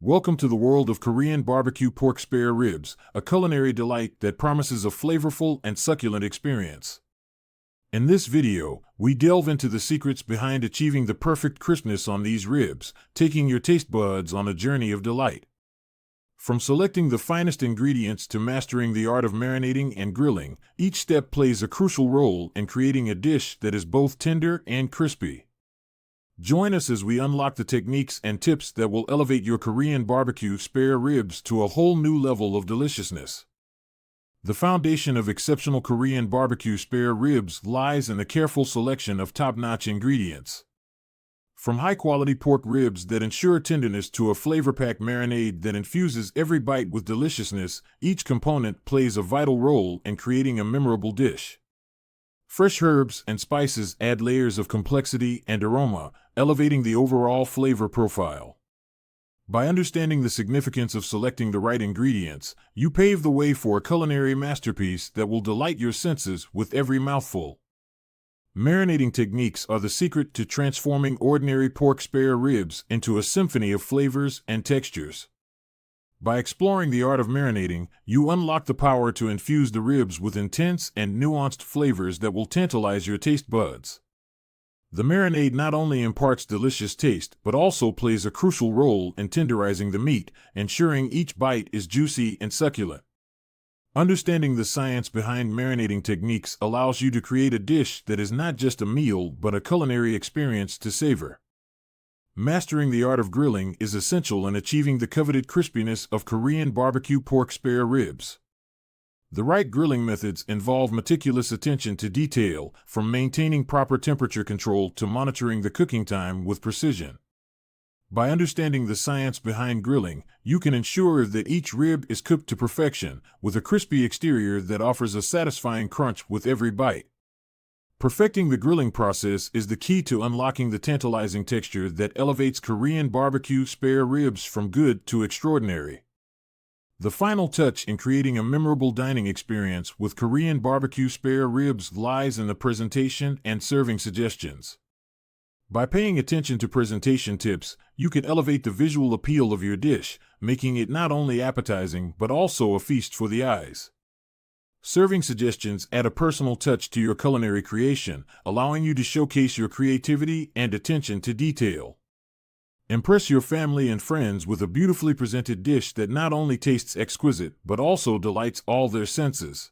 Welcome to the world of Korean barbecue pork spare ribs, a culinary delight that promises a flavorful and succulent experience. In this video, we delve into the secrets behind achieving the perfect crispness on these ribs, taking your taste buds on a journey of delight. From selecting the finest ingredients to mastering the art of marinating and grilling, each step plays a crucial role in creating a dish that is both tender and crispy. Join us as we unlock the techniques and tips that will elevate your Korean barbecue spare ribs to a whole new level of deliciousness. The foundation of exceptional Korean barbecue spare ribs lies in a careful selection of top-notch ingredients. From high-quality pork ribs that ensure tenderness to a flavor-packed marinade that infuses every bite with deliciousness, each component plays a vital role in creating a memorable dish. Fresh herbs and spices add layers of complexity and aroma, elevating the overall flavor profile. By understanding the significance of selecting the right ingredients, you pave the way for a culinary masterpiece that will delight your senses with every mouthful. Marinating techniques are the secret to transforming ordinary pork spare ribs into a symphony of flavors and textures. By exploring the art of marinating, you unlock the power to infuse the ribs with intense and nuanced flavors that will tantalize your taste buds. The marinade not only imparts delicious taste, but also plays a crucial role in tenderizing the meat, ensuring each bite is juicy and succulent. Understanding the science behind marinating techniques allows you to create a dish that is not just a meal but a culinary experience to savor. Mastering the art of grilling is essential in achieving the coveted crispiness of Korean barbecue pork spare ribs. The right grilling methods involve meticulous attention to detail, from maintaining proper temperature control to monitoring the cooking time with precision. By understanding the science behind grilling, you can ensure that each rib is cooked to perfection, with a crispy exterior that offers a satisfying crunch with every bite. Perfecting the grilling process is the key to unlocking the tantalizing texture that elevates Korean barbecue spare ribs from good to extraordinary. The final touch in creating a memorable dining experience with Korean barbecue spare ribs lies in the presentation and serving suggestions. By paying attention to presentation tips, you can elevate the visual appeal of your dish, making it not only appetizing but also a feast for the eyes. Serving suggestions add a personal touch to your culinary creation, allowing you to showcase your creativity and attention to detail. Impress your family and friends with a beautifully presented dish that not only tastes exquisite but also delights all their senses.